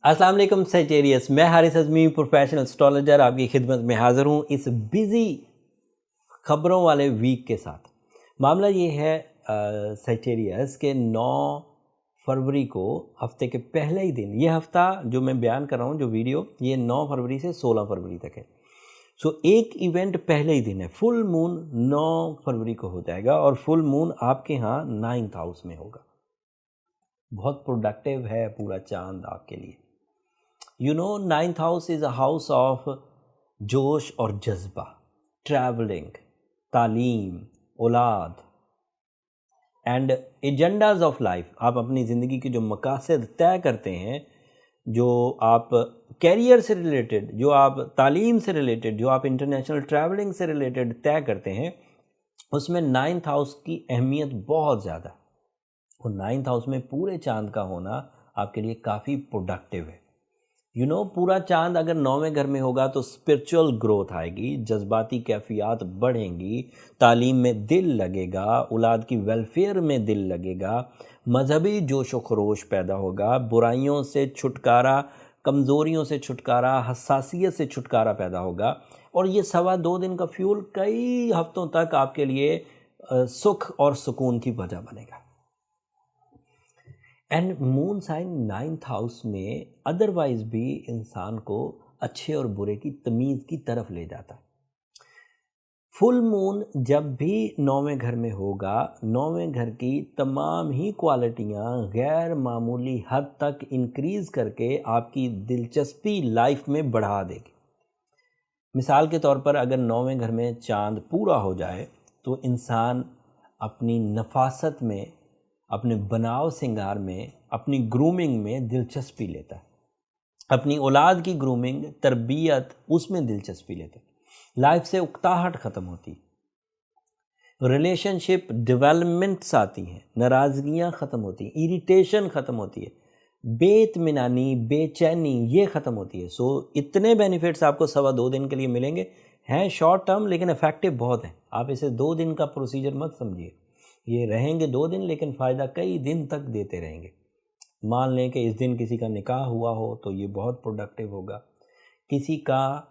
अस्सलाम वालेकुम सेजिटेरियस, मैं हारिस अज़मी प्रोफेशनल एस्ट्रोलॉजर आपकी खिदमत में हाज़िर हूँ इस बिज़ी ख़बरों वाले वीक के साथ। मामला ये है सेजिटेरियस के 9 फरवरी को हफ्ते के पहले ही दिन, ये हफ़्ता जो मैं बयान कर रहा हूँ, जो वीडियो, ये 9 फरवरी से 16 फरवरी तक है। सो एक इवेंट पहले ही दिन है, फुल मून 9 फरवरी को हो जाएगा और फुल मून आपके यहाँ 9th हाउस में होगा। बहुत प्रोडक्टिव है पूरा चांद आपके लिए। You know 9th house is a house of जोश और जज्बा, ट्रैवलिंग, तालीम, औलाद एंड एजेंडाज ऑफ लाइफ। आप अपनी ज़िंदगी के जो मकासद तय करते हैं, जो आप कैरियर से रिलेटेड, जो आप तालीम से रिलेटेड, जो आप इंटरनेशनल ट्रैवलिंग से रिलेटेड तय करते हैं, उसमें 9th हाउस की अहमियत बहुत ज़्यादा। और 9th हाउस में पूरे चांद का होना आपके लिए काफ़ी प्रोडक्टिव है। यू नो पूरा चांद अगर 9वें घर में होगा तो स्पिरिचुअल ग्रोथ आएगी, जज्बाती कैफियत बढ़ेंगी, तालीम में दिल लगेगा, औलाद की वेलफेयर में दिल लगेगा, मजहबी जोश व खरोश पैदा होगा, बुराइयों से छुटकारा, कमज़ोरियों से छुटकारा, हसासियत से छुटकारा पैदा होगा। और ये 2.25 दिन का फ्यूल कई हफ्तों तक आपके लिए सुख और सुकून की वजह बनेगा। And moon sign 9th house में अदरवाइज भी इंसान को अच्छे और बुरे की तमीज़ की तरफ ले जाता है। फुल मून जब भी 9वें घर में होगा, 9वें घर की तमाम ही क्वालिटियाँ गैर मामूली हद तक इंक्रीज़ करके आपकी दिलचस्पी लाइफ में बढ़ा देगी। मिसाल के तौर पर अगर 9वें घर में चांद पूरा हो जाए तो इंसान अपनी नफासत में, अपने बनाव सिंगार में, अपनी ग्रूमिंग में दिलचस्पी लेता है, अपनी औलाद की ग्रूमिंग, तरबियत, उसमें दिलचस्पी लेता है। लाइफ से उकताहट ख़त्म होती है, रिलेशनशिप डेवलपमेंट्स आती हैं, नाराज़गियाँ ख़त्म होती हैं, इरिटेशन ख़त्म होती है, बेइत्मीनानी, बेचैनी ये ख़त्म होती है। सो इतने बेनिफिट्स आपको 2.25 दिन के लिए मिलेंगे। हैं शॉर्ट टर्म लेकिन इफ़ेक्टिव बहुत हैं। आप इसे 2 दिन का प्रोसीजर मत समझिए, ये रहेंगे 2 दिन लेकिन फ़ायदा कई दिन तक देते रहेंगे। मान लें कि इस दिन किसी का निकाह हुआ हो तो ये बहुत प्रोडक्टिव होगा। किसी का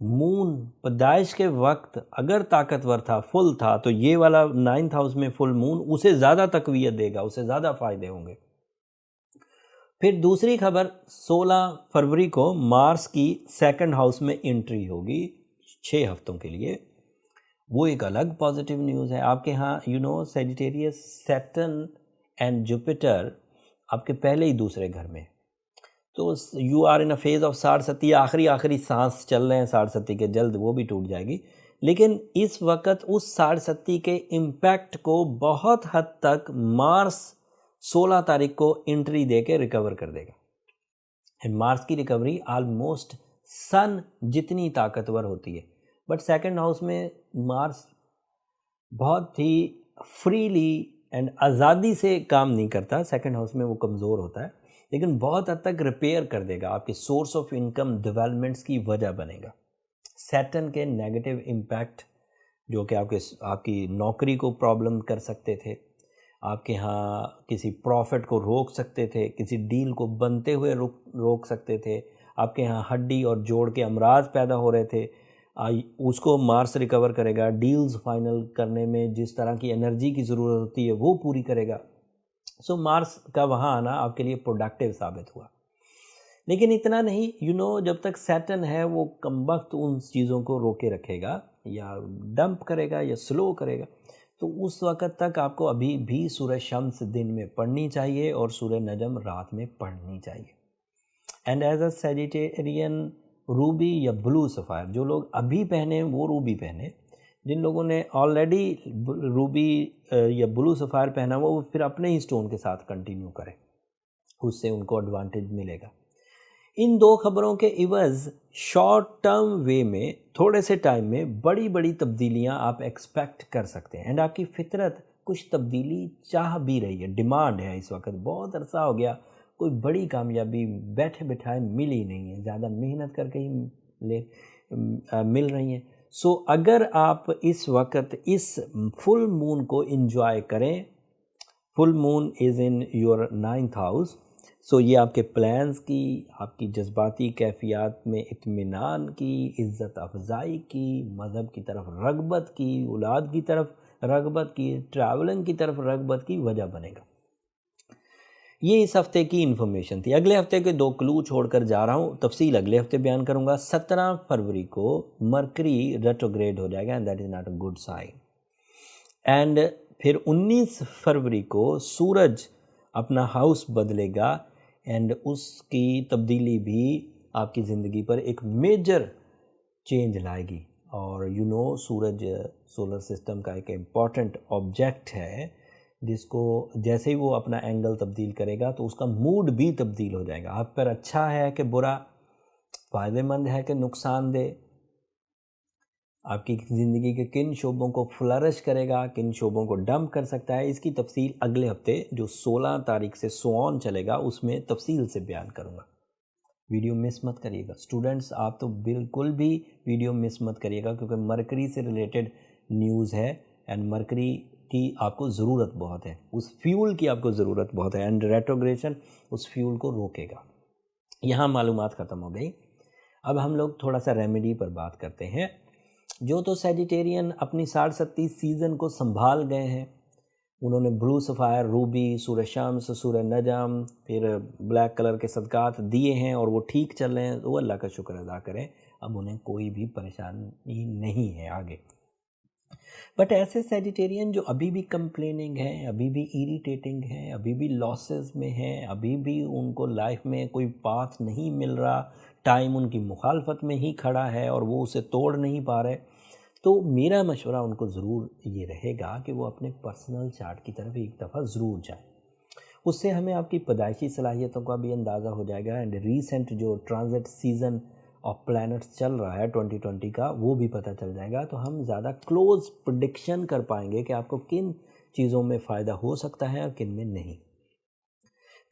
मून पैदाइश के वक्त अगर ताकतवर था, फुल था, तो ये वाला 9th हाउस में फुल मून उसे ज़्यादा तक़वियत देगा, उसे ज़्यादा फ़ायदे होंगे। फिर दूसरी खबर, 16 फरवरी को मार्स की 2nd हाउस में एंट्री होगी 6 हफ्तों के लिए। वो एक अलग पॉजिटिव न्यूज़ है आपके यहाँ। You know Sagittarius, Saturn and Jupiter आपके पहले ही दूसरे घर में, तो you are in a phase of Sadesati, आखिरी सांस चल रहे हैं साढ़सती के, जल्द वो भी टूट जाएगी। लेकिन इस वक्त उस साढ़सती के इम्पैक्ट को बहुत हद तक मार्स 16 तारीख को एंट्री दे के रिकवर कर देगा। एंड मार्स की रिकवरी आलमोस्ट सन जितनी ताकतवर होती है, बट 2nd हाउस में मार्स बहुत ही फ्रीली एंड आज़ादी से काम नहीं करता। 2nd हाउस में वो कमज़ोर होता है, लेकिन बहुत हद तक रिपेयर कर देगा, आपके सोर्स ऑफ इनकम डेवलपमेंट्स की वजह बनेगा। सैटर्न के नेगेटिव इम्पैक्ट जो कि आपकी नौकरी को प्रॉब्लम कर सकते थे, आपके यहाँ किसी प्रॉफिट को रोक सकते थे, किसी डील को बनते हुए रोक सकते थे, आपके यहाँ हड्डी और जोड़ के अमराज पैदा हो रहे थे, उसको मार्स रिकवर करेगा। डील्स फाइनल करने में जिस तरह की एनर्जी की ज़रूरत होती है वो पूरी करेगा। सो मार्स का वहाँ आना आपके लिए प्रोडक्टिव साबित हुआ। लेकिन इतना नहीं, यू नो जब तक सैटर्न है वो कमबख्त उन चीज़ों को रोके रखेगा या डंप करेगा या स्लो करेगा। तो उस वक़्त तक आपको अभी भी सूरह शम्स दिन में पढ़नी चाहिए और सूरह नजम रात में पढ़नी चाहिए। And as a Sagittarian, ruby या ब्लू सफ़ायर जो लोग अभी पहने वो रूबी पहने, जिन लोगों ने ऑलरेडी रूबी या ब्लू सफ़ायर पहना वो फिर अपने ही स्टोन के साथ कंटिन्यू करें, उससे उनको एडवांटेज मिलेगा। इन 2 खबरों के इवज़ शॉर्ट टर्म वे में थोड़े से टाइम में बड़ी बड़ी तब्दीलियां आप एक्सपेक्ट कर सकते हैं। एंड आपकी फितरत कुछ तब्दीली चाह भी रही है, डिमांड है इस वक्त। बहुत अरसा हो गया कोई बड़ी कामयाबी बैठे बिठाए मिल ही नहीं है, ज़्यादा मेहनत करके ही मिल रही हैं। सो अगर आप इस वक्त इस फुल मून को एंजॉय करें, full moon is in your 9th house, یہ آپ کے پلانز کی، آپ کی جذباتی کیفیات میں اطمینان کی، عزت افزائی کی، مذہب کی طرف رغبت کی، اولاد کی طرف رغبت کی، ٹریولنگ کی طرف رغبت کی وجہ بنے گا۔ یہ اس ہفتے کی انفارمیشن تھی۔ اگلے ہفتے کے 2 کلو چھوڑ کر جا رہا ہوں، تفصیل اگلے ہفتے بیان کروں گا۔ 17 فروری کو مرکری ریٹروگریڈ ہو جائے گا and that is not a good sign. And پھر 19 فروری کو سورج اپنا ہاؤس بدلے گا اینڈ اس کی تبدیلی بھی آپ کی زندگی پر ایک میجر چینج لائے گی۔ اور سورج سولر سسٹم کا ایک امپورٹنٹ آبجیکٹ ہے جس کو جیسے ہی وہ اپنا اینگل تبدیل کرے گا تو اس کا موڈ بھی تبدیل ہو جائے گا، آپ پر اچھا ہے کہ برا، فائدہ مند ہے کہ نقصان دہ، آپ کی زندگی کے کن شعبوں کو فلرش کرے گا، کن شعبوں کو ڈمپ کر سکتا ہے، اس کی تفصیل اگلے ہفتے جو 16 تاریخ سے سوان چلے گا اس میں تفصیل سے بیان کروں گا۔ ویڈیو مس مت کریے گا اسٹوڈنٹس، آپ تو بالکل بھی ویڈیو مس مت کریے گا کیونکہ مرکری سے ریلیٹڈ نیوز ہے اینڈ مرکری کی آپ کو ضرورت بہت ہے، اس فیول کی آپ کو ضرورت بہت ہے اینڈ ریٹروگریشن اس فیول کو روکے گا۔ یہاں معلومات ختم ہو گئی، اب ہم لوگ تھوڑا سا ریمیڈی پر بات کرتے ہیں۔ جو تو سیجیٹیرین اپنی 60-37 سیزن کو سنبھال گئے ہیں، انہوں نے بلو سفائر، روبی، سورہ شمس، سورہ نجم، پھر بلیک کلر کے صدقات دیے ہیں اور وہ ٹھیک چل رہے ہیں، وہ اللہ کا شکر ادا کریں، اب انہیں کوئی بھی پریشانی نہیں ہے آگے۔ بٹ ایسے سیجیٹیرین جو ابھی بھی کمپلیننگ ہیں، ابھی بھی ایریٹیٹنگ ہیں، ابھی بھی لاسز میں ہیں، ابھی بھی ان کو لائف میں کوئی پاتھ نہیں مل رہا، ٹائم ان کی مخالفت میں ہی کھڑا ہے اور وہ اسے توڑ نہیں پا رہے، تو میرا مشورہ ان کو ضرور یہ رہے گا کہ وہ اپنے پرسنل چارٹ کی طرف ایک دفعہ ضرور جائیں۔ اس سے ہمیں آپ کی پیدائشی صلاحیتوں کا بھی اندازہ ہو جائے گا اینڈ ریسنٹ جو ٹرانزٹ سیزن آف پلانٹس چل رہا ہے 2020 کا وہ بھی پتہ چل جائے گا، تو ہم زیادہ کلوز پریڈکشن کر پائیں گے کہ آپ کو کن چیزوں میں فائدہ ہو سکتا ہے اور کن میں نہیں۔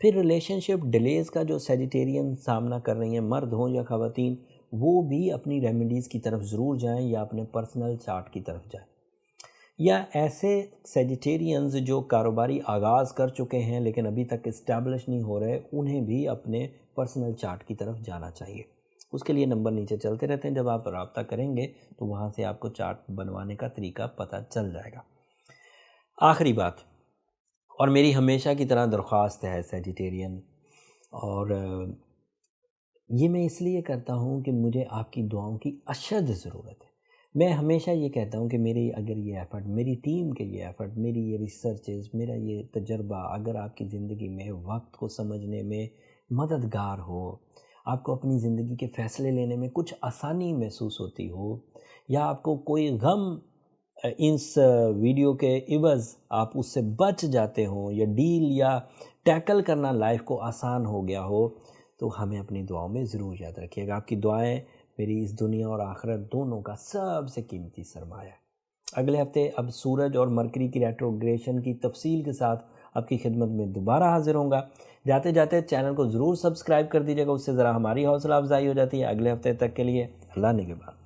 پھر ریلیشن شپ ڈیلیز کا جو سیجیٹیرین سامنا کر رہی ہیں، مرد ہوں یا خواتین، وہ بھی اپنی ریمیڈیز کی طرف ضرور جائیں یا اپنے پرسنل چارٹ کی طرف جائیں۔ یا ایسے سیجیٹیرینز جو کاروباری آغاز کر چکے ہیں لیکن ابھی تک اسٹیبلش نہیں ہو رہے، انہیں بھی اپنے پرسنل چارٹ کی طرف جانا چاہیے۔ اس کے لیے نمبر نیچے چلتے رہتے ہیں، جب آپ رابطہ کریں گے تو وہاں سے آپ کو چارٹ بنوانے کا طریقہ پتہ چل جائے گا۔ آخری بات، اور میری ہمیشہ کی طرح درخواست ہے سیجیٹیرین، اور یہ میں اس لیے کرتا ہوں کہ مجھے آپ کی دعاؤں کی اشد ضرورت ہے۔ میں ہمیشہ یہ کہتا ہوں کہ میری اگر یہ ایفرٹ، میری ٹیم کے یہ ایفرٹ، میری یہ ریسرچز، میرا یہ تجربہ اگر آپ کی زندگی میں وقت کو سمجھنے میں مددگار ہو، آپ کو اپنی زندگی کے فیصلے لینے میں کچھ آسانی محسوس ہوتی ہو، یا آپ کو کوئی غم اس ویڈیو کے عوض آپ اس سے بچ جاتے ہوں، یا ڈیل یا ٹیکل کرنا لائف کو آسان ہو گیا ہو، تو ہمیں اپنی دعاؤں میں ضرور یاد رکھیے گا۔ آپ کی دعائیں میری اس دنیا اور آخرت دونوں کا سب سے قیمتی سرمایہ ہے۔ اگلے ہفتے اب سورج اور مرکری کی ریٹروگریشن کی تفصیل کے ساتھ آپ کی خدمت میں دوبارہ حاضر ہوں گا۔ جاتے جاتے چینل کو ضرور سبسکرائب کر دیجیے گا، اس سے ذرا ہماری حوصلہ افزائی ہو جاتی ہے۔ اگلے ہفتے تک کے لیے اللہ نگہبان۔